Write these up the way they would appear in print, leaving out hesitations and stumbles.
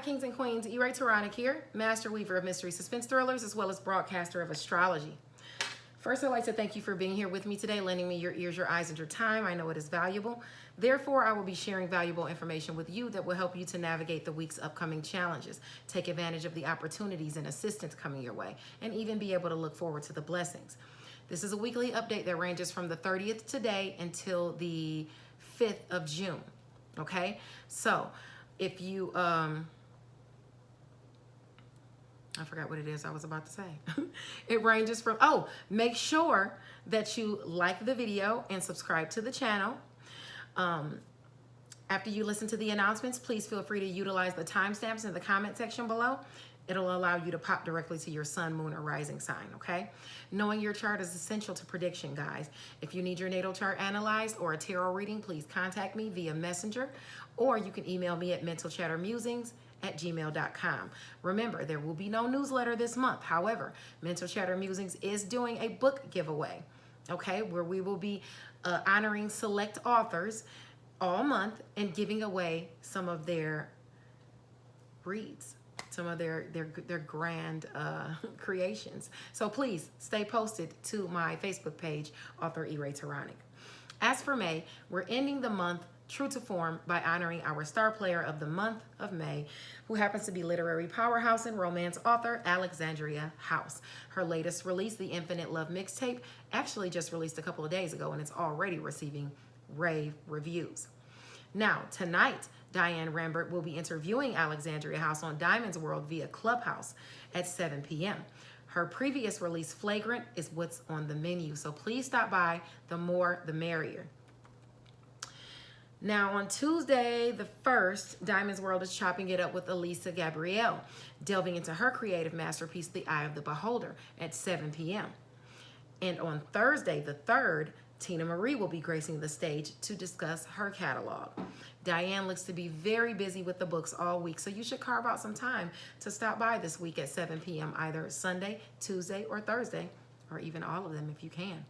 Kings and Queens, E-Ray Taronic here, master weaver of mystery suspense thrillers, as well as broadcaster of astrology. First, I'd like to thank you for being here with me today, lending me your ears, your eyes, and your time. I know it is valuable. Therefore, I will be sharing valuable information with you that will help you to navigate the week's upcoming challenges, take advantage of the opportunities and assistance coming your way, and even be able to look forward to the blessings. This is a weekly update that ranges from the 30th today until the 5th of June, okay? So, if you, I forgot what it is I was about to say. It ranges from, make sure that you like the video and subscribe to the channel. After you listen to the announcements, please feel free to utilize the timestamps in the comment section below. It'll allow you to pop directly to your sun, moon, or rising sign, okay? Knowing your chart is essential to prediction, guys. If you need your natal chart analyzed or a tarot reading, please contact me via messenger, or you can email me at mentalchattermusings@gmail.com. Remember, there will be no newsletter this month. However, Mental Chatter Musings is doing a book giveaway, okay, where we will be honoring select authors all month and giving away some of their reads, some of their grand creations. So please stay posted to my Facebook page, author E-Ray Taronic. As for May, we're ending the month true to form by honoring our star player of the month of May, who happens to be literary powerhouse and romance author Alexandria House. Her latest release, The Infinite Love Mixtape, actually just released a couple of days ago, and it's already receiving rave reviews. Now, tonight, Diane Rambert will be interviewing Alexandria House on Diamond's World via Clubhouse at 7 p.m. Her previous release, Flagrant, is what's on the menu, so please stop by. The more, the merrier. Now, on Tuesday, the 1st, Diamond's World is chopping it up with Elisa Gabrielle, delving into her creative masterpiece, The Eye of the Beholder, at 7 p.m. And on Thursday, the 3rd, Tina Marie will be gracing the stage to discuss her catalog. Diane looks to be very busy with the books all week, so you should carve out some time to stop by this week at 7 p.m., either Sunday, Tuesday, or Thursday, or even all of them if you can.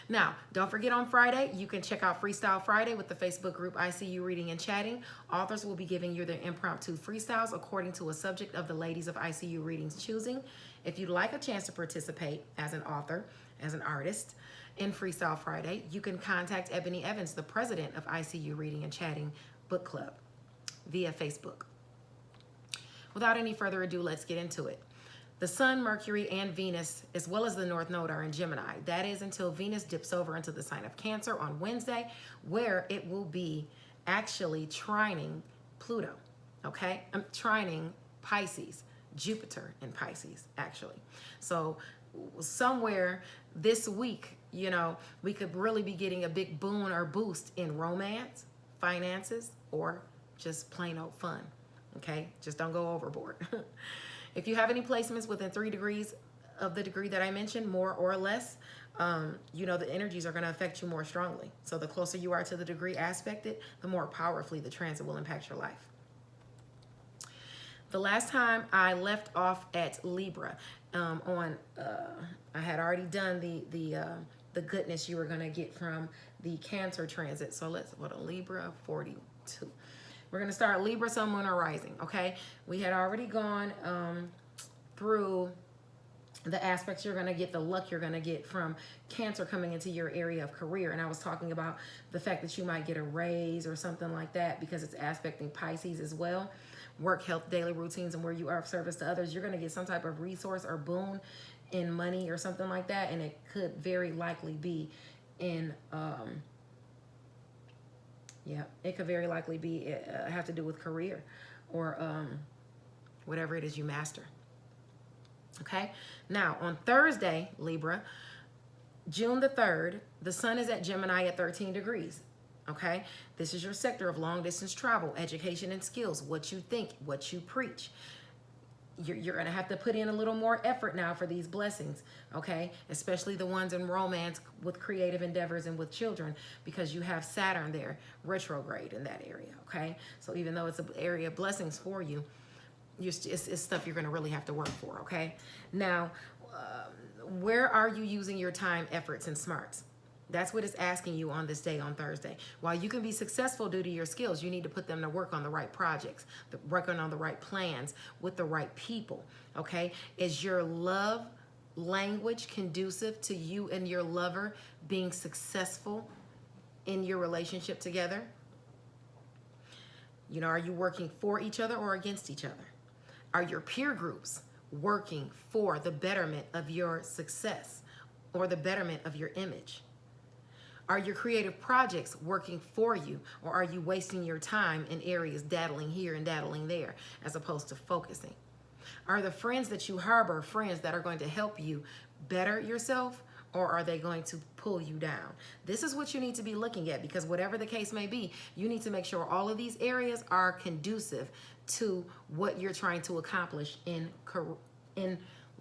Now, don't forget on Friday, you can check out Freestyle Friday with the Facebook group ICU Reading and Chatting. Authors will be giving you their impromptu freestyles according to a subject of the ladies of ICU Reading's choosing. If you'd like a chance to participate as an author, as an artist, in Freestyle Friday, you can contact Ebony Evans, the president of ICU Reading and Chatting Book Club, via Facebook. Without any further ado, let's get into it. The Sun, Mercury, and Venus, as well as the North Node, are in Gemini. That is until Venus dips over into the sign of Cancer on Wednesday, where it will be actually trining Pluto, okay? I'm trining Pisces, Jupiter in Pisces, actually. So somewhere this week, you know, we could really be getting a big boon or boost in romance, finances, or just plain old fun, okay? Just don't go overboard. If you have any placements within 3 degrees of the degree that I mentioned, more or less, you know, the energies are going to affect you more strongly. So the closer you are to the degree aspected, the more powerfully the transit will impact your life. The last time I left off at Libra, I had already done the goodness you were going to get from the Cancer transit. So let's go to Libra 42. We're going to start Libra, Sun, Moon, or Rising, okay? We had already gone through the aspects you're going to get, the luck you're going to get from Cancer coming into your area of career. And I was talking about the fact that you might get a raise or something like that because it's aspecting Pisces as well. Work, health, daily routines, and where you are of service to others. You're going to get some type of resource or boon in money or something like that. And it could very likely be in... yeah, it could very likely be have to do with career or whatever it is you master. Okay? Now, on Thursday, Libra, June the 3rd, the sun is at Gemini at 13 degrees. Okay? This is your sector of long-distance travel, education, and skills. What you think, what you preach. You're going to have to put in a little more effort now for these blessings, okay? Especially the ones in romance with creative endeavors and with children, because you have Saturn there, retrograde in that area, okay? So even though it's an area of blessings for you, it's stuff you're going to really have to work for, okay? Now, where are you using your time, efforts, and smarts? That's what it's asking you on this day on Thursday. While you can be successful due to your skills, you need to put them to work on the right projects, working on the right plans with the right people, okay? Is your love language conducive to you and your lover being successful in your relationship together? You know, are you working for each other or against each other? Are your peer groups working for the betterment of your success or the betterment of your image? Are your creative projects working for you, or are you wasting your time in areas daddling here and daddling there as opposed to focusing? Are the friends that you harbor friends that are going to help you better yourself, or are they going to pull you down? This is what you need to be looking at, because whatever the case may be, you need to make sure all of these areas are conducive to what you're trying to accomplish in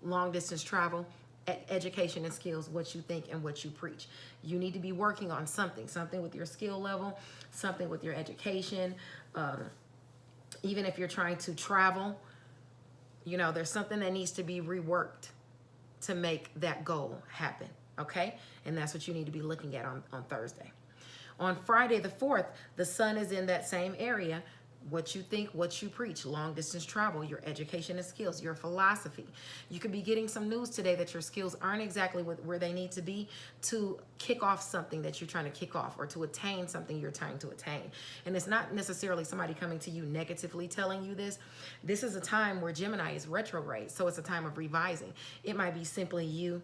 long distance travel, education and skills, what you think and what you preach. You need to be working on something with your skill level, something with your education. Even if you're trying to travel, you know, there's something that needs to be reworked to make that goal happen, okay? And that's what you need to be looking at on Thursday. On Friday the 4th, the sun is in that same area. What you think, what you preach, long distance travel, your education and skills, your philosophy. You could be getting some news today that your skills aren't exactly where they need to be to kick off something that you're trying to kick off, or to attain something you're trying to attain. And it's not necessarily somebody coming to you negatively telling you this. This is a time where Gemini is retrograde, so it's a time of revising. It might be simply you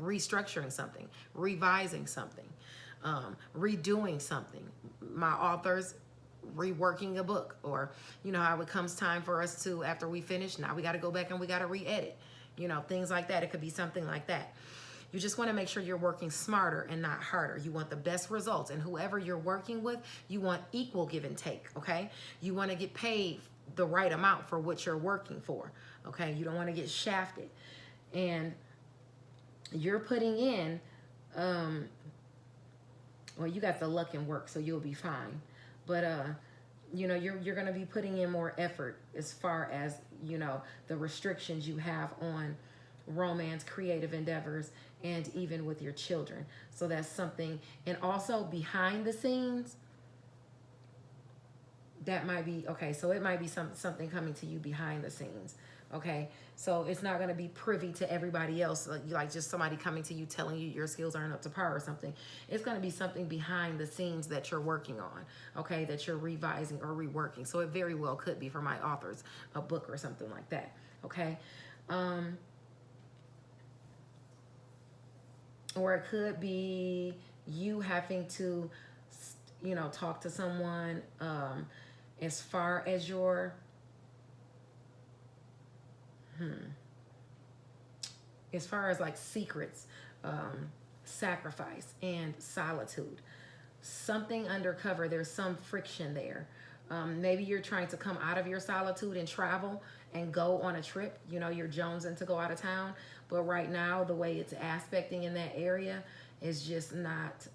restructuring something, revising something, redoing something. My authors reworking a book, or you know how it comes time for us to, after we finish, now we got to go back and we got to re-edit, you know, things like that. It could be something like that. You just want to make sure you're working smarter and not harder. You want the best results, and whoever you're working with, you want equal give and take, okay? You want to get paid the right amount for what you're working for, okay? You don't want to get shafted. And you're putting in well, you got the luck and work, so you'll be fine. But you know, you're going to be putting in more effort as far as, you know, the restrictions you have on romance, creative endeavors, and even with your children. So that's something. And also behind the scenes, that might be, okay, so it might be something coming to you behind the scenes. Okay, so it's not going to be privy to everybody else, like just somebody coming to you telling you your skills aren't up to par or something. It's going to be something behind the scenes that you're working on, okay, that you're revising or reworking. So it very well could be, for my authors, a book or something like that, okay? Or it could be you having to, you know, talk to someone as far as your... as far as like secrets, sacrifice, and solitude. Something undercover, there's some friction there. Maybe you're trying to come out of your solitude and travel and go on a trip. You know, you're jonesing to go out of town. But right now, the way it's aspecting in that area is just not...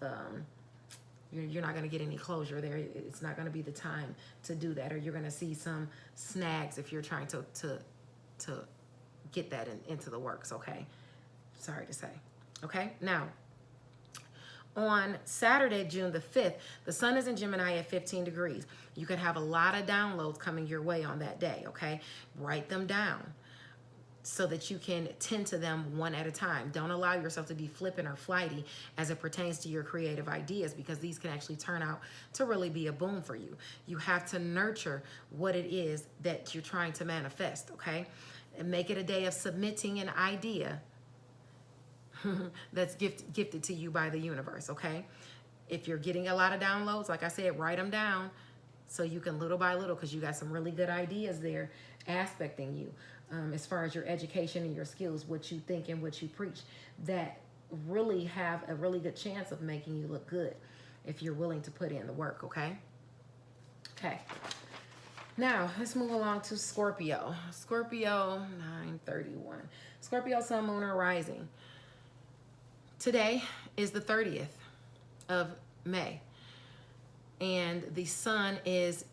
you're not going to get any closure there. It's not going to be the time to do that. Or you're going to see some snags if you're trying to get that into the works, okay? Sorry to say. Okay, now, on Saturday, June the 5th, the sun is in Gemini at 15 degrees. You could have a lot of downloads coming your way on that day, okay? Write them down so that you can tend to them one at a time. Don't allow yourself to be flippant or flighty as it pertains to your creative ideas, because these can actually turn out to really be a boom for you. You have to nurture what it is that you're trying to manifest, okay? And make it a day of submitting an idea that's gifted to you by the universe, okay? If you're getting a lot of downloads, like I said, write them down so you can little by little, because you got some really good ideas there aspecting you as far as your education and your skills, what you think and what you preach, that really have a really good chance of making you look good if you're willing to put in the work, okay? Okay. Now, let's move along to Scorpio. Scorpio, 9:31. Scorpio, sun, moon, or rising. Today is the 30th of May. And the sun is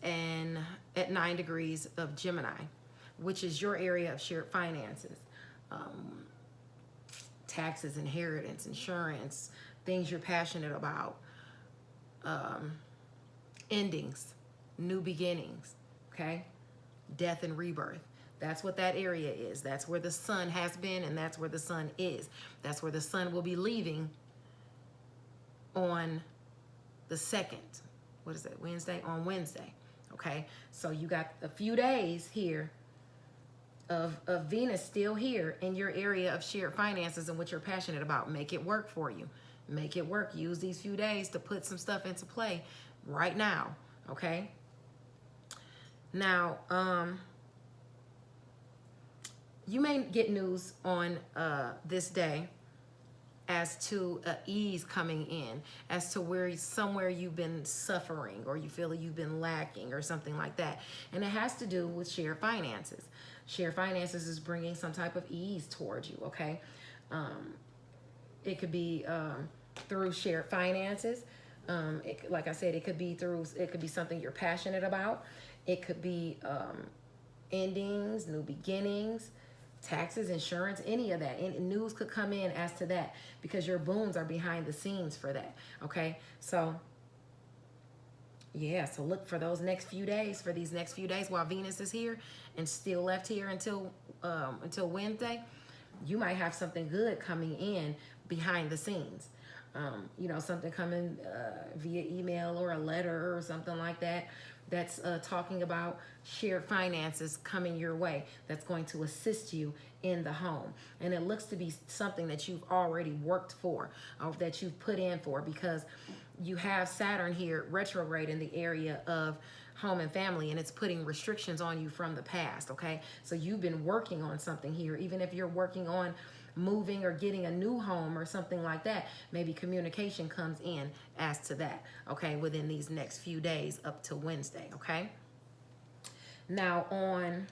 at 9 degrees of Gemini, which is your area of shared finances. Taxes, inheritance, insurance, things you're passionate about, endings, new beginnings, okay? Death and rebirth. That's what that area is. That's where the sun has been, and that's where the sun is. That's where the sun will be leaving on the 2nd. What is it? Wednesday? On Wednesday. Okay? So you got a few days here of Venus still here in your area of shared finances and what you're passionate about. Make it work for you. Make it work. Use these few days to put some stuff into play right now. Okay? Now, you may get news on this day as to ease coming in, as to where somewhere you've been suffering or you feel that you've been lacking or something like that. And it has to do with shared finances. Shared finances is bringing some type of ease towards you, okay? It could be through shared finances. Like I said, it could be something you're passionate about. It could be endings, new beginnings, taxes, insurance, any of that. And news could come in as to that because your booms are behind the scenes for that. Okay, so yeah, so look for those next few days, for these next few days while Venus is here and still left here until Wednesday. You might have something good coming in behind the scenes. You know, something coming via email or a letter or something like that. That's talking about shared finances coming your way. That's going to assist you in the home. And it looks to be something that you've already worked for, or that you've put in for, because you have Saturn here retrograde in the area of home and family, and it's putting restrictions on you from the past, okay? So you've been working on something here, even if you're working on moving or getting a new home or something like that. Maybe communication comes in as to that, okay, within these next few days up to Wednesday, okay? Now on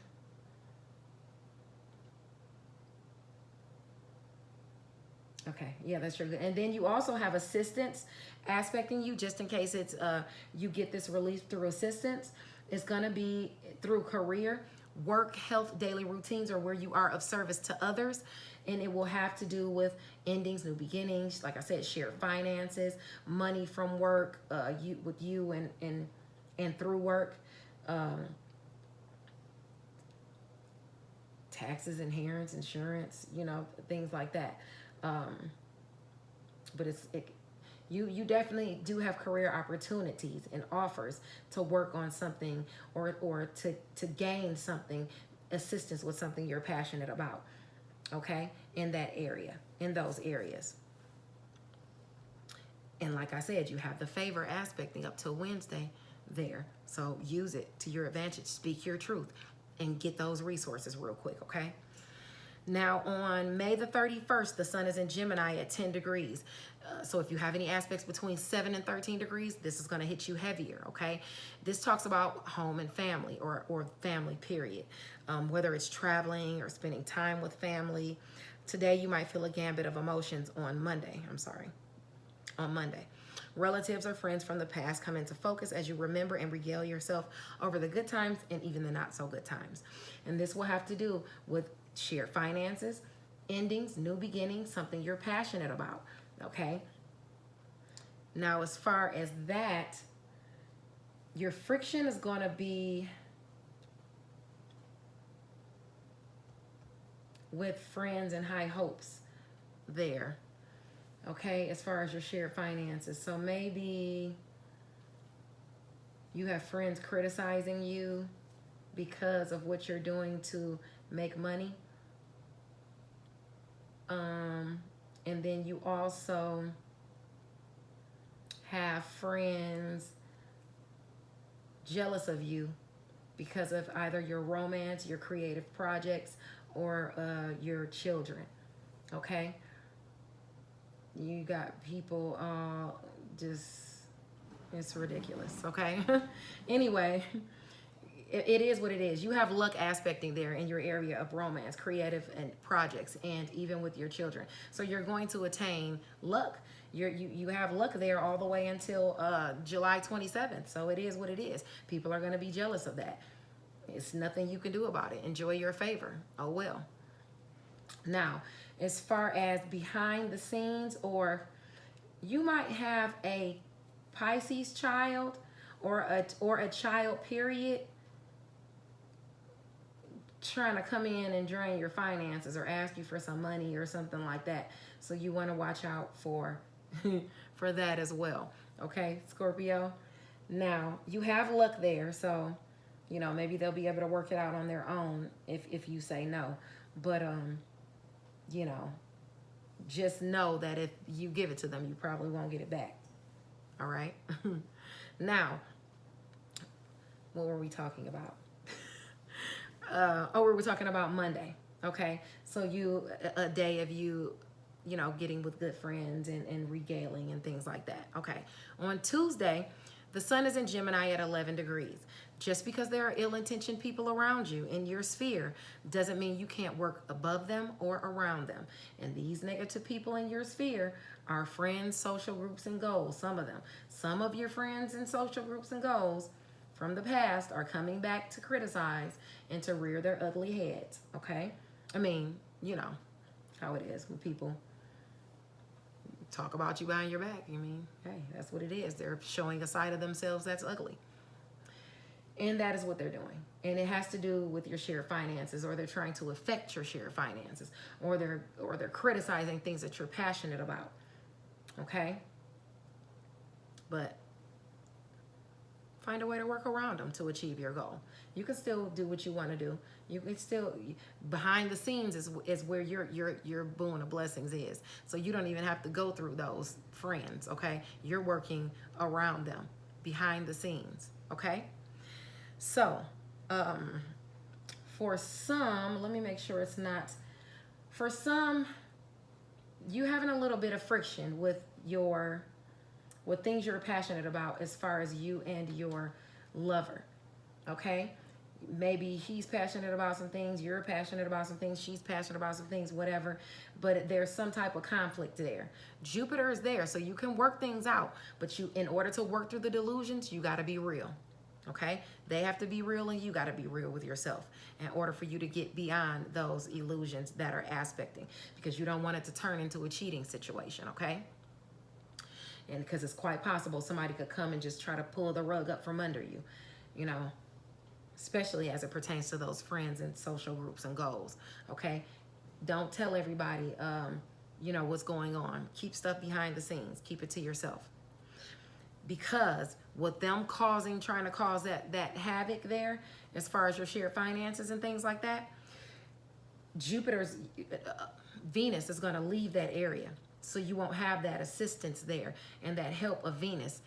okay, yeah, that's true. And then you also have assistance aspecting you, just in case it's you get this relief through assistance. It's going to be through career, work, health, daily routines, or where you are of service to others. And it will have to do with endings, new beginnings, like I said, shared finances, money from work, you and through work, taxes, insurance, you know, things like that. But you definitely do have career opportunities and offers to work on something or to gain something, assistance with something you're passionate about, okay, in that area, in those areas. And like I said, you have the favor aspecting up till Wednesday there. So use it to your advantage. Speak your truth and get those resources real quick, okay? Now on May the 31st, the sun is in Gemini at 10 degrees. So if you have any aspects between 7 and 13 degrees, this is going to hit you heavier, okay? This talks about home and family, or family, period. Whether it's traveling or spending time with family. Today, you might feel a gambit of emotions on Monday. On Monday. Relatives or friends from the past come into focus as you remember and regale yourself over the good times and even the not so good times. And this will have to do with shared finances, endings, new beginnings, something you're passionate about, okay? Now, as far as that, your friction is going to be with friends and high hopes there, okay, as far as your shared finances. So maybe you have friends criticizing you because of what you're doing to make money. And then you also have friends jealous of you because of either your romance, your creative projects, or your children, okay? You got people it's ridiculous, okay? Anyway, it is what it is. You have luck aspecting there in your area of romance, creative, and projects, and even with your children. So you're going to attain luck. You have luck there all the way until July 27th. So it is what it is. People are going to be jealous of that. It's nothing you can do about it. Enjoy your favor. Oh, well. Now, as far as behind the scenes or you might have a Pisces child or a child period trying to come in and drain your finances or ask you for some money or something like that. So you want to watch out for for that as well. Okay, Scorpio. Now, you have luck there, so you know, maybe they'll be able to work it out on their own if you say no. But you know, just know that if you give it to them, you probably won't get it back. All right? Now, what were we talking about? We were talking about Monday. Okay, so a day of you know, getting with good friends and regaling and things like that. Okay, on Tuesday, the sun is in Gemini at 11 degrees. Just because there are ill-intentioned people around you in your sphere doesn't mean you can't work above them or around them. And these negative people in your sphere are friends, social groups, and goals. Some of them. Some of your friends and social groups and goals from the past are coming back to criticize and to rear their ugly heads. Okay? I mean, you know how it is when people talk about you behind your back. I mean, hey, that's what it is. They're showing a side of themselves that's ugly. And that is what they're doing. And it has to do with your shared finances, or they're trying to affect your shared finances, or they're criticizing things that you're passionate about. Okay? But find a way to work around them to achieve your goal. You can still do what you want to do. You can still, behind the scenes is where your boon of blessings is. So you don't even have to go through those friends, okay? You're working around them behind the scenes, okay? So, for some, let me make sure it's not, for some, you having a little bit of friction with things you're passionate about as far as you and your lover, okay? Maybe he's passionate about some things, you're passionate about some things, she's passionate about some things, whatever, but there's some type of conflict there. Jupiter is there, so you can work things out, but in order to work through the delusions, you got to be real, okay? They have to be real, and you got to be real with yourself in order for you to get beyond those illusions that are aspecting, because you don't want it to turn into a cheating situation, okay? And because it's quite possible somebody could come and just try to pull the rug up from under you, you know, especially as it pertains to those friends and social groups and goals, okay? Don't tell everybody, you know, what's going on. Keep stuff behind the scenes. Keep it to yourself. Because with them trying to cause that havoc there, as far as your shared finances and things like that, Venus is going to leave that area. So you won't have that assistance there and that help of Venus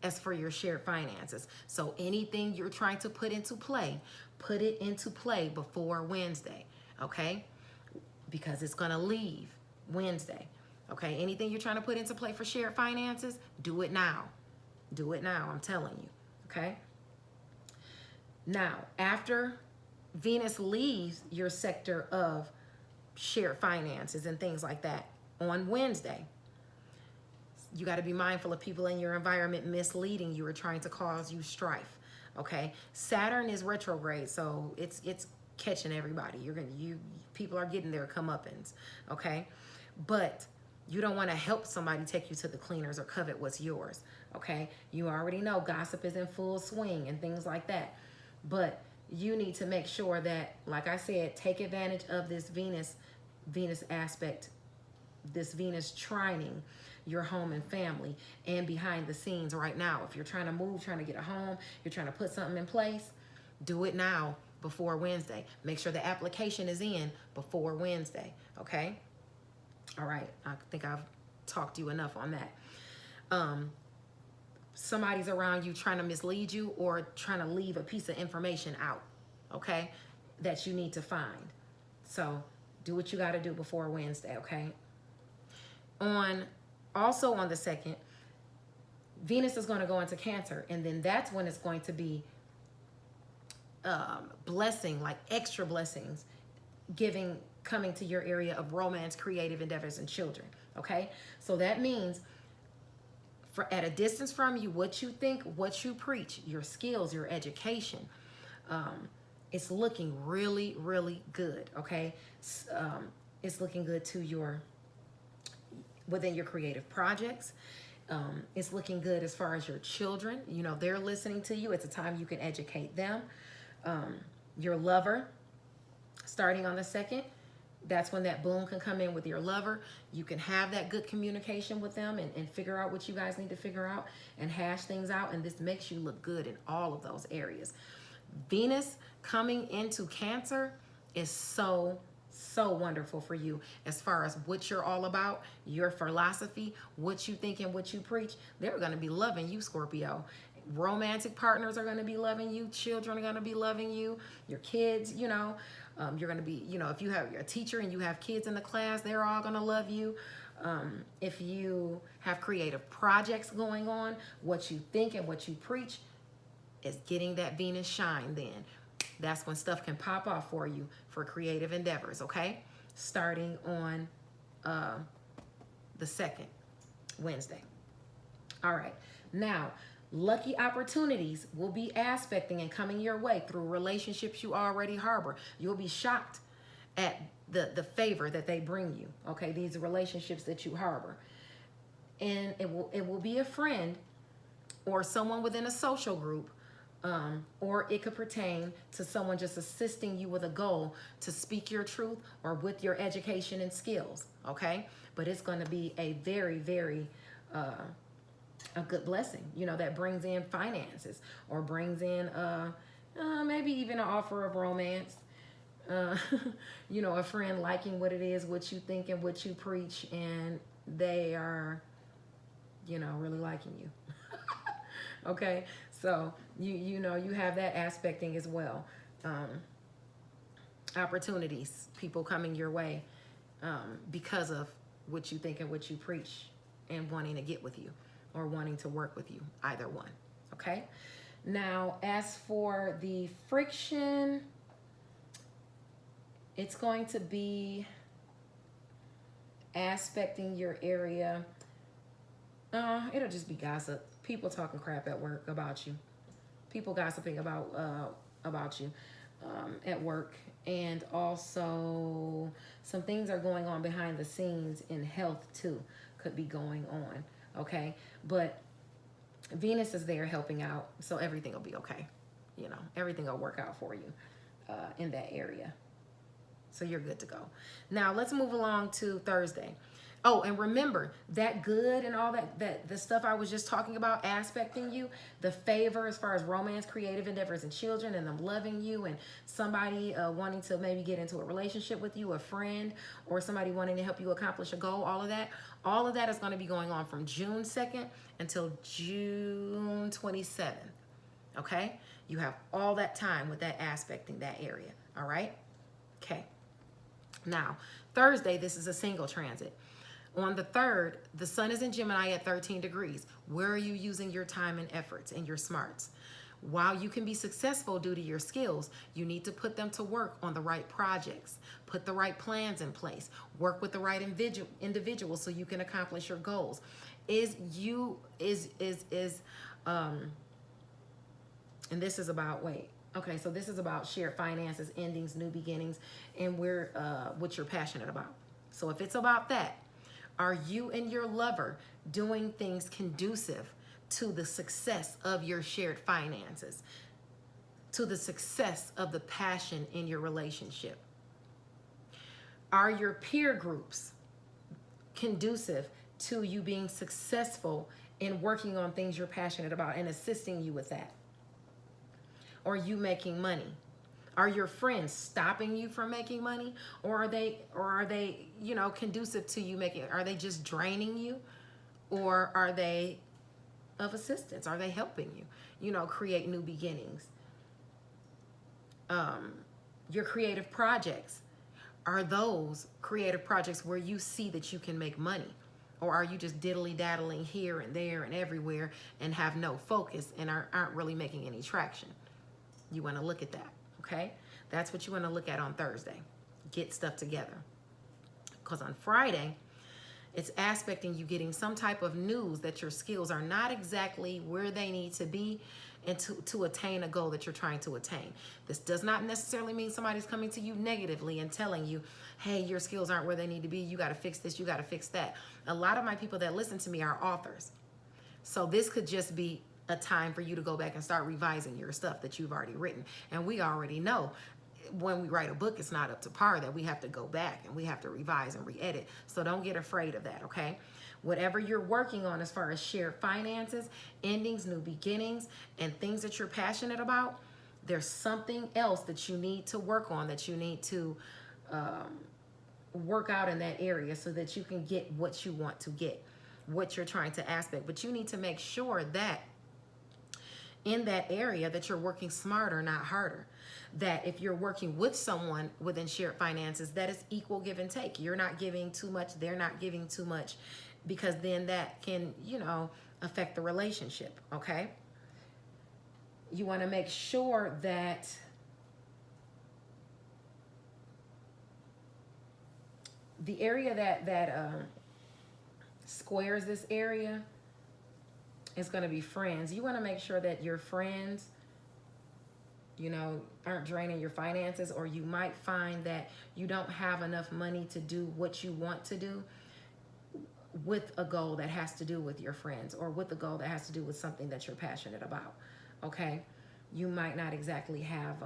as for your shared finances. So anything you're trying to put into play, put it into play before Wednesday, okay? Because it's going to leave Wednesday, okay? Anything you're trying to put into play for shared finances, do it now. Do it now, I'm telling you, okay? Now, after Venus leaves your sector of shared finances and things like that on Wednesday, you got to be mindful of people in your environment misleading you or trying to cause you strife, okay? Saturn is retrograde, so it's catching everybody. People are getting their comeuppance, okay? But you don't want to help somebody take you to the cleaners or covet what's yours, okay? You already know gossip is in full swing and things like that. But you need to make sure that, like I said, take advantage of this Venus aspect, this Venus trining your home and family and behind the scenes right now. If you're trying to move, trying to get a home, you're trying to put something in place, do it now before Wednesday. Make sure the application is in before Wednesday, okay? All right, I think I've talked to you enough on that. Somebody's around you trying to mislead you or trying to leave a piece of information out, okay, that you need to find. So do what you got to do before Wednesday, okay? Also on the 2nd, Venus is going to go into Cancer, and then that's when it's going to be blessing, like extra blessings, coming to your area of romance, creative endeavors, and children, okay? So that means at a distance from you, what you think, what you preach, your skills, your education, it's looking really, really good, okay? It's looking good to within your creative projects. It's looking good as far as your children. You know, they're listening to you. It's a time you can educate them. Your lover, starting on the 2nd, that's when that boom can come in with your lover. You can have that good communication with them and figure out what you guys need to figure out and hash things out. And this makes you look good in all of those areas. Venus coming into Cancer is so wonderful for you as far as what you're all about, your philosophy, what you think and what you preach. They're going to be loving you, Scorpio. Romantic partners are going to be loving you. Children are going to be loving you. Your kids, you know, you're going to be, you know, if you have a teacher and you have kids in the class, they're all going to love you. If you have creative projects going on, what you think and what you preach is getting that Venus shine then. That's when stuff can pop off for you for creative endeavors, okay? Starting on the 2nd, Wednesday. All right. Now, lucky opportunities will be aspecting and coming your way through relationships you already harbor. You'll be shocked at the favor that they bring you, okay? These relationships that you harbor. And it will be a friend or someone within a social group, or it could pertain to someone just assisting you with a goal to speak your truth or with your education and skills, okay? But it's going to be a very, very a good blessing, you know, that brings in finances or brings in maybe even an offer of romance, you know, a friend liking what it is, what you think and what you preach, and they are, you know, really liking you. Okay, so you know, you have that aspecting as well. Opportunities, people coming your way because of what you think and what you preach and wanting to get with you or wanting to work with you, either one, okay? Now, as for the friction, it's going to be aspecting your area. It'll just be gossip. People talking crap at work about you. People gossiping about you at work. And also some things are going on behind the scenes in health too. Could be going on. Okay. But Venus is there helping out. So everything will be okay. You know, everything will work out for you in that area. So you're good to go. Now let's move along to Thursday. Oh, and remember that good and all that the stuff I was just talking about aspecting you, the favor as far as romance, creative endeavors, and children, and them loving you, and somebody wanting to maybe get into a relationship with you, a friend, or somebody wanting to help you accomplish a goal, all of that is going to be going on from June 2nd until June 27th. Okay? You have all that time with that aspecting that area. All right? Okay. Now, Thursday, this is a single transit. On the 3rd, the sun is in Gemini at 13 degrees. Where are you using your time and efforts and your smarts? While you can be successful due to your skills, you need to put them to work on the right projects, put the right plans in place, work with the right individuals so you can accomplish your goals. And this is about, so this is about shared finances, endings, new beginnings, and what you're passionate about. So if it's about that, are you and your lover doing things conducive to the success of your shared finances, to the success of the passion in your relationship? Are your peer groups conducive to you being successful in working on things you're passionate about and assisting you with that? Are you making money? Are your friends stopping you from making money? Or are they, you know, conducive to you making, are they just draining you? Or are they of assistance? Are they helping you, you know, create new beginnings? Your creative projects, are those creative projects where you see that you can make money? Or are you just diddly-daddling here and there and everywhere and have no focus and aren't really making any traction? You want to look at that. Okay, that's what you want to look at on Thursday. Get stuff together. Because on Friday, it's aspecting you getting some type of news that your skills are not exactly where they need to be and to attain a goal that you're trying to attain. This does not necessarily mean somebody's coming to you negatively and telling you, hey, your skills aren't where they need to be. You got to fix this. You got to fix that. A lot of my people that listen to me are authors. So this could just be a time for you to go back and start revising your stuff that you've already written. And we already know when we write a book, it's not up to par, that we have to go back and we have to revise and re-edit. So don't get afraid of that, okay? Whatever you're working on as far as shared finances, endings, new beginnings, and things that you're passionate about, there's something else that you need to work on, that you need to work out in that area so that you can get what you want to get, what you're trying to aspect. But you need to make sure that in that area that you're working smarter, not harder. That if you're working with someone within shared finances, that is equal give and take. You're not giving too much, they're not giving too much, because then that can, you know, affect the relationship, okay? You want to make sure that the area that squares this area is going to be friends. You want to make sure that your friends, you know, aren't draining your finances, or you might find that you don't have enough money to do what you want to do with a goal that has to do with your friends, or with a goal that has to do with something that you're passionate about, okay? You might not exactly have,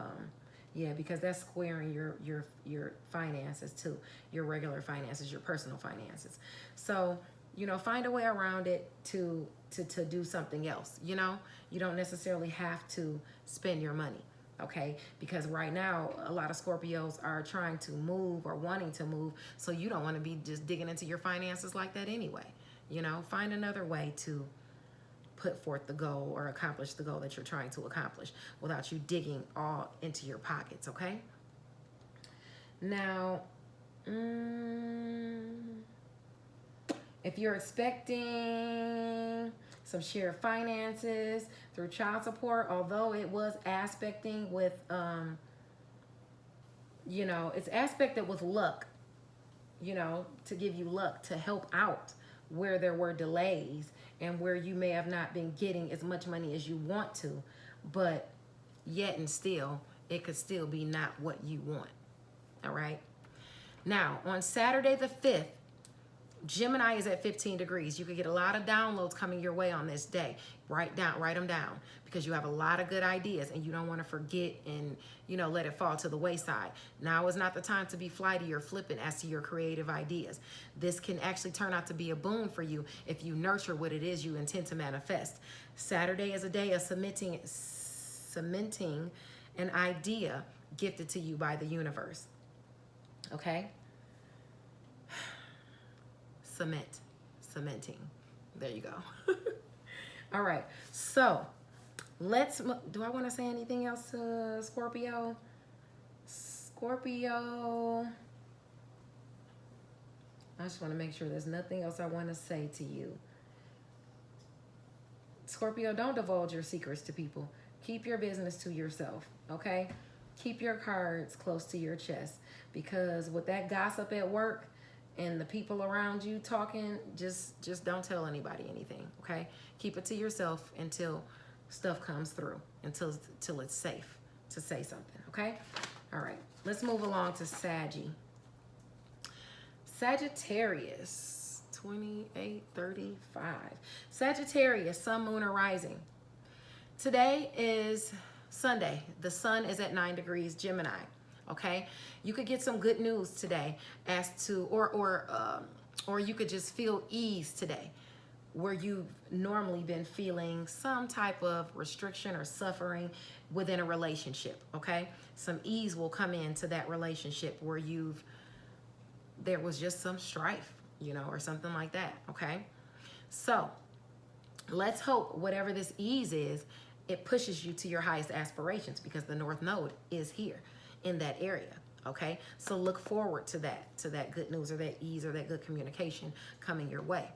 yeah, because that's squaring your finances too, your regular finances, your personal finances. So, you know, find a way around it to do something else, you know? You don't necessarily have to spend your money, okay? Because right now, a lot of Scorpios are trying to move or wanting to move, so you don't want to be just digging into your finances like that anyway. You know, find another way to put forth the goal or accomplish the goal that you're trying to accomplish without you digging all into your pockets, okay? Now, if you're expecting some shared finances through child support, although it was aspecting with, you know, it's aspected with luck, you know, to give you luck, to help out where there were delays and where you may have not been getting as much money as you want to, but yet and still, it could still be not what you want, all right? Now, on Saturday the 5th, Gemini is at 15 degrees. You could get a lot of downloads coming your way on this day. Write them down, because you have a lot of good ideas and you don't want to forget and, you know, let it fall to the wayside. Now is not the time to be flighty or flippant as to your creative ideas. This can actually turn out to be a boon for you if you nurture what it is you intend to manifest. Saturday is a day of cementing an idea gifted to you by the universe. Okay? Cementing. There you go. All right. So do I want to say anything else to Scorpio? Scorpio. I just want to make sure there's nothing else I want to say to you. Scorpio, don't divulge your secrets to people. Keep your business to yourself, okay? Keep your cards close to your chest, because with that gossip at work and the people around you talking, just don't tell anybody anything, okay? Keep it to yourself until stuff comes through, until it's safe to say something, okay? All right, let's move along to Sagittarius, 2835. Sagittarius, sun, moon, or rising. Today is Sunday. The sun is at 9 degrees Gemini. Okay, you could get some good news today as to, or you could just feel ease today, where you've normally been feeling some type of restriction or suffering within a relationship. Okay, some ease will come into that relationship where there was just some strife, you know, or something like that. Okay, so let's hope whatever this ease is, it pushes you to your highest aspirations, because the North Node is here in that area, okay? So look forward to that good news, or that ease, or that good communication coming your way.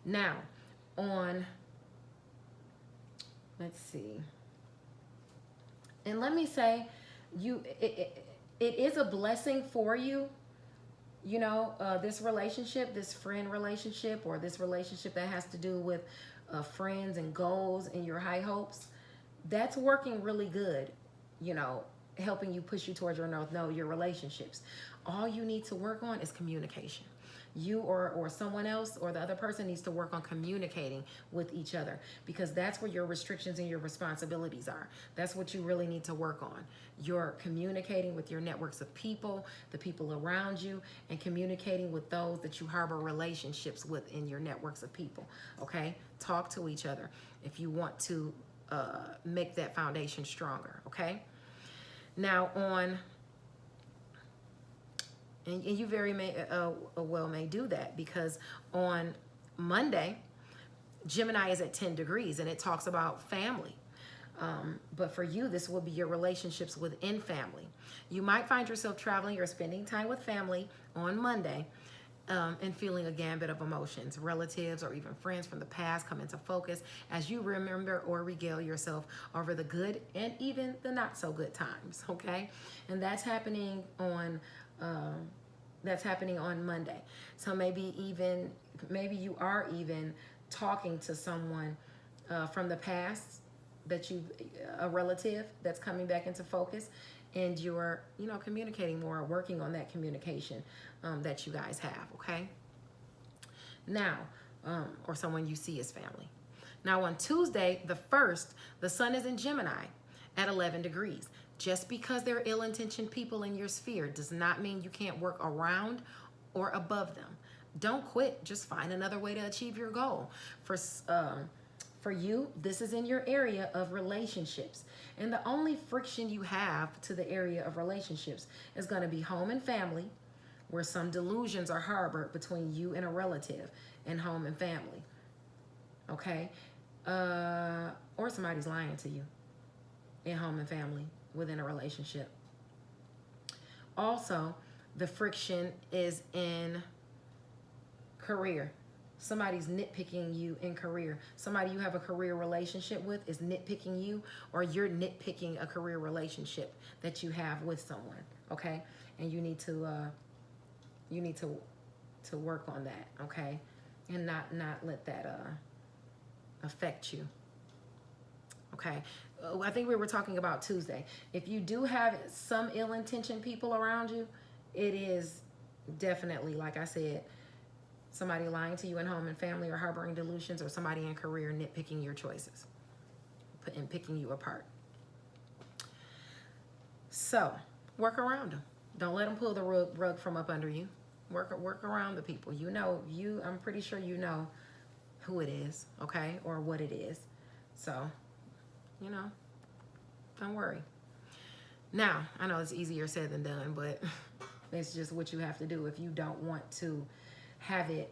Now, let's see. And let me say, it is a blessing for you, you know, this relationship, this friend relationship, or this relationship that has to do with friends and goals and your high hopes. That's working really good, you know, helping you push you towards your North Node, your relationships. All you need to work on is communication. You or someone else or the other person needs to work on communicating with each other, because that's where your restrictions and your responsibilities are. That's what you really need to work on. You're communicating with your networks of people, the people around you, and communicating with those that you harbor relationships with in your networks of people. Okay? Talk to each other if you want to make that foundation stronger. Okay? Now and you very well may do that, because on Monday, Gemini is at 10 degrees and it talks about family. But for you, this will be your relationships within family. You might find yourself traveling or spending time with family on Monday, and feeling a gambit of emotions. Relatives or even friends from the past come into focus as you remember or regale yourself over the good and even the not so good times. Okay, and that's happening on Monday. So maybe you are even talking to someone from the past, a relative that's coming back into focus, and you're communicating more, working on that communication that you guys have. Okay, now or someone you see as family. Now on Tuesday the 1st, the sun is in Gemini at 11 degrees. Just because there are ill-intentioned people in your sphere does not mean you can't work around or above them. Don't quit. Just find another way to achieve your goal. For you, this is in your area of relationships. And the only friction you have to the area of relationships is going to be home and family, where some delusions are harbored between you and a relative, and home and family. Okay? Or somebody's lying to you in home and family within a relationship. Also, the friction is in career. Somebody's nitpicking you in career. Somebody you have a career relationship with is nitpicking you, or you're nitpicking a career relationship that you have with someone. Okay, and you need to work on that. Okay, and not let that affect you. Okay, I think we were talking about Tuesday. If you do have some ill-intentioned people around you, it is definitely, like I said, somebody lying to you in home and family, or harboring delusions, or somebody in career nitpicking your choices and picking you apart. So work around them. Don't let them pull the rug from up under you. Work around the people. I'm pretty sure you know who it is, okay, or what it is. So, don't worry. Now, I know it's easier said than done, but it's just what you have to do if you don't want to have it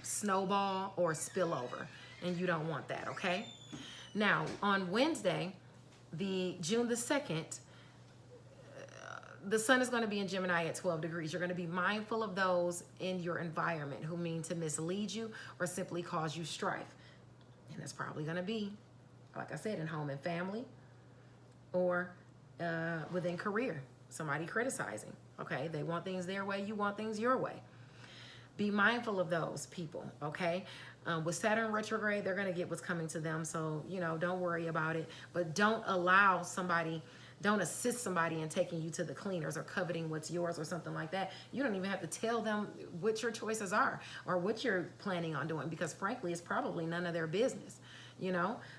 snowball or spill over, and you don't want that. Okay, now on Wednesday, June the 2nd, the sun is going to be in Gemini at 12 degrees. You're going to be mindful of those in your environment who mean to mislead you or simply cause you strife, and it's probably going to be, like I said, in home and family, or within career. Somebody criticizing. Okay, they want things their way, you want things your way. Be mindful of those people, okay? With Saturn retrograde, they're going to get what's coming to them. So, don't worry about it. But don't assist somebody in taking you to the cleaners or coveting what's yours or something like that. You don't even have to tell them what your choices are or what you're planning on doing, because frankly, it's probably none of their business,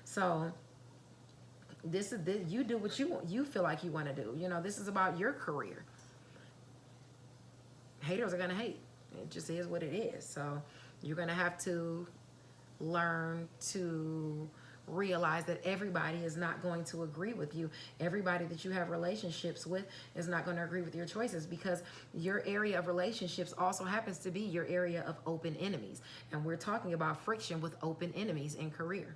So you do what you feel like you want to do. This is about your career. Haters are going to hate. It just is what it is. So you're going to have to learn to realize that everybody is not going to agree with you. Everybody that you have relationships with is not going to agree with your choices, because your area of relationships also happens to be your area of open enemies. And we're talking about friction with open enemies in career.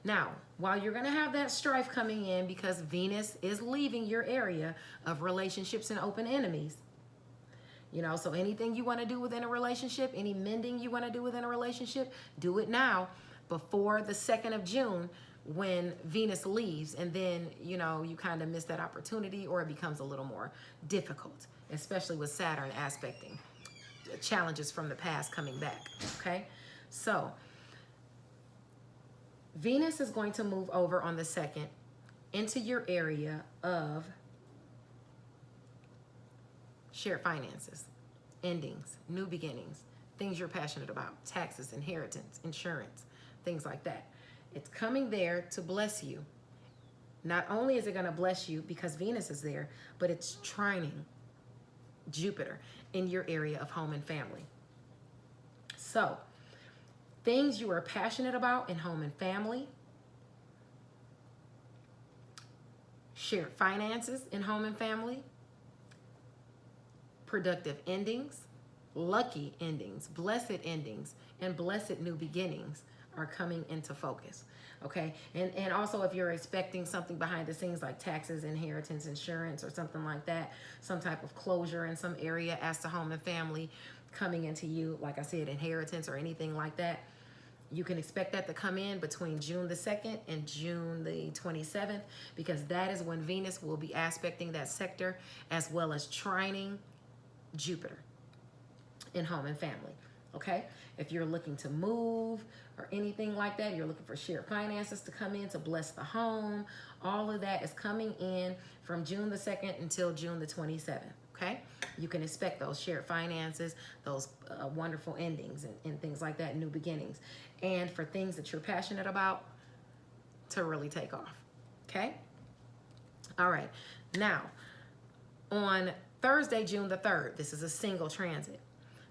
Now, while you're going to have that strife coming in because Venus is leaving your area of relationships and open enemies, so anything you want to do within a relationship, any mending you want to do within a relationship, do it now before the 2nd of June when Venus leaves. And then, you kind of miss that opportunity, or it becomes a little more difficult, especially with Saturn aspecting challenges from the past coming back. Okay. So Venus is going to move over on the 2nd into your area of shared finances. endings, new beginnings, things you're passionate about, taxes, inheritance, insurance, things like that. It's coming there to bless you. Not only is it going to bless you because Venus is there, but it's trining Jupiter in your area of home and family. So, things you are passionate about in home and family, shared finances in home and family, productive endings, lucky endings, blessed endings, and blessed new beginnings are coming into focus. Okay, and also if you're expecting something behind the scenes like taxes, inheritance, insurance, or something like that, some type of closure in some area as to home and family coming into you, like I said, inheritance or anything like that, you can expect that to come in between June the 2nd and June the 27th, because that is when Venus will be aspecting that sector as well as trining Jupiter in home and family. Okay, if you're looking to move or anything like that, you're looking for shared finances to come in to bless the home, all of that is coming in from June the 2nd until June the 27th. Okay, you can expect those shared finances, those wonderful endings and things like that, new beginnings, and for things that you're passionate about to really take off. Okay, all right, now on Thursday, June the 3rd, this is a single transit.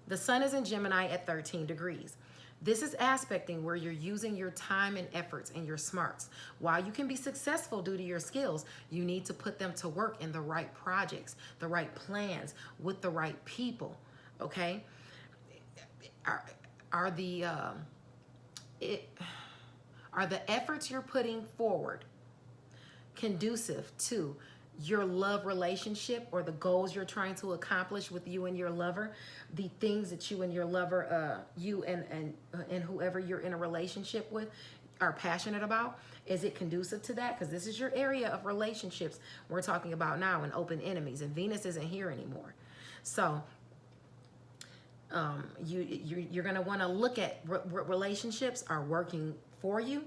The sun is in Gemini at 13 degrees. This is aspecting where you're using your time and efforts and your smarts. While you can be successful due to your skills, you need to put them to work in the right projects, the right plans, with the right people, okay? Are the efforts you're putting forward conducive to your love relationship or the goals you're trying to accomplish with you and your lover, the things that you and your lover, you and whoever you're in a relationship with are passionate about? Is it conducive to that? Because this is your area of relationships we're talking about now, and open enemies, and Venus isn't here anymore. So you're going to want to look at what relationships are working for you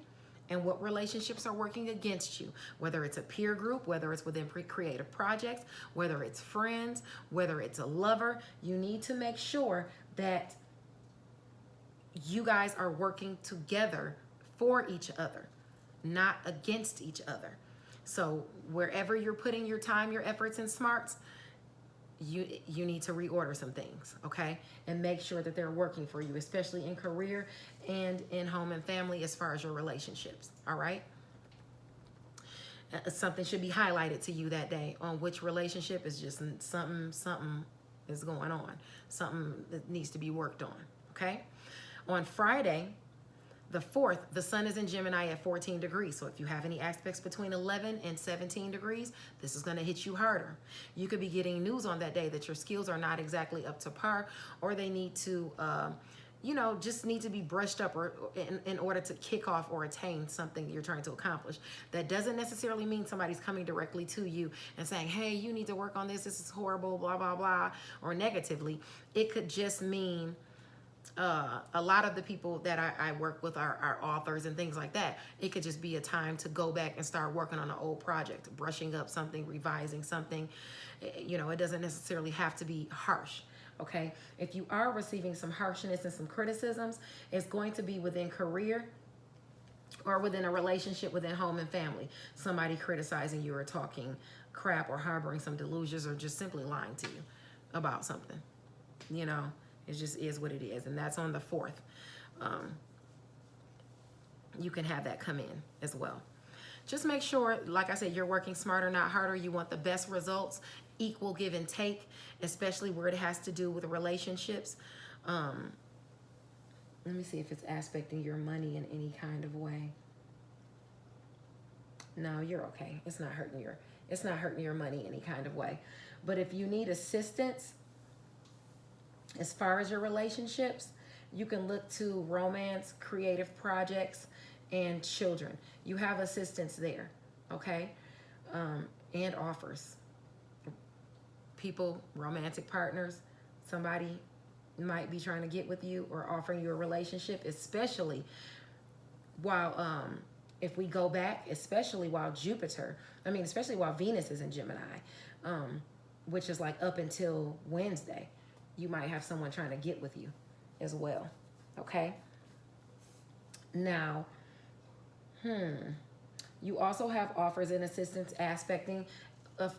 and what relationships are working against you, whether it's a peer group, whether it's within creative projects, whether it's friends, whether it's a lover. You need to make sure that you guys are working together for each other, not against each other. So wherever you're putting your time, your efforts, and smarts, you need to reorder some things, okay? And make sure that they're working for you, especially in career and in home and family as far as your relationships, all right? Something should be highlighted to you that day on which relationship is just something is going on. Something that needs to be worked on, okay? On Friday, the 4th, the sun is in Gemini at 14 degrees. So if you have any aspects between 11 and 17 degrees, this is going to hit you harder. You could be getting news on that day that your skills are not exactly up to par, or they need to, just need to be brushed up or in order to kick off or attain something you're trying to accomplish. That doesn't necessarily mean somebody's coming directly to you and saying, hey, you need to work on this. This is horrible, blah, blah, blah, or negatively. It could just mean a lot of the people that I work with are authors and things like that. It could just be a time to go back and start working on an old project, brushing up something, revising something. It doesn't necessarily have to be harsh, okay? If you are receiving some harshness and some criticisms, it's going to be within career or within a relationship within home and family. Somebody criticizing you or talking crap or harboring some delusions or just simply lying to you about something, It just is what it is, and that's on the 4th. You can have that come in as well. Just make sure, like I said, you're working smarter, not harder. You want the best results, equal give and take, especially where it has to do with relationships. Let me see if it's aspecting your money in any kind of way. No, you're okay. It's not hurting your money any kind of way. But if you need assistance, as far as your relationships, you can look to romance, creative projects, and children. You have assistance there, okay? And offers. People, romantic partners, somebody might be trying to get with you or offering you a relationship, especially while, if we go back, especially while Venus is in Gemini, which is like up until Wednesday. you might have someone trying to get with you as well. Okay. Now, you also have offers and assistance aspecting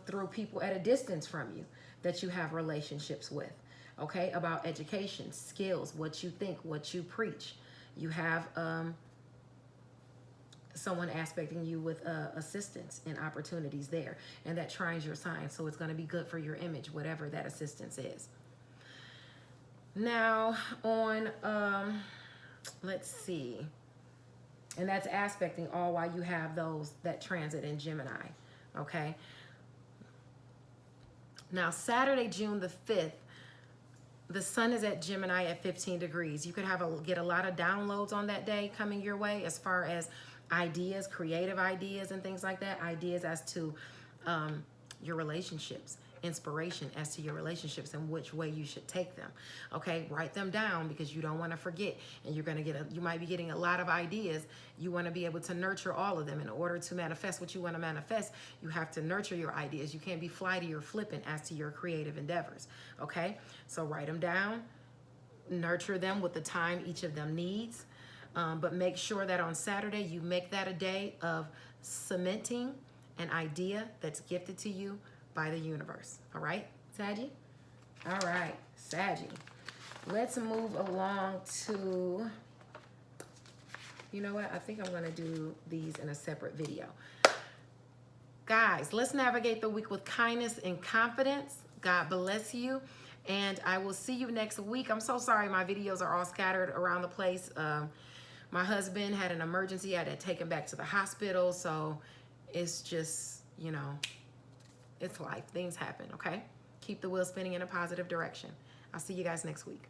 through people at a distance from you that you have relationships with. Okay, about education, skills, what you think, what you preach. You have someone aspecting you with assistance and opportunities there, and that trines your sign, so it's going to be good for your image, whatever that assistance is. Now on let's see, and that's aspecting all while you have those that transit in Gemini. Okay, now Saturday, June the 5th, the sun is at Gemini at 15 degrees. You could get a lot of downloads on that day coming your way, as far as ideas, creative ideas and things like that. Ideas as to your relationships, inspiration as to your relationships and which way you should take them. Okay, write them down because you don't want to forget, and you're going to you might be getting a lot of ideas. You want to be able to nurture all of them. In order to manifest what you want to manifest, you have to nurture your ideas. You can't be flighty or flippant as to your creative endeavors. Okay, so write them down, nurture them with the time each of them needs. But make sure that on Saturday you make that a day of cementing an idea that's gifted to you by the universe. All right, Saggy? All right, Saggy. Let's move along to, you know what? I think I'm going to do these in a separate video. Guys, let's navigate the week with kindness and confidence. God bless you. And I will see you next week. I'm so sorry my videos are all scattered around the place. My husband had an emergency. I had to take him back to the hospital. So it's just, you know, it's life. Things happen, okay? Keep the wheel spinning in a positive direction. I'll see you guys next week.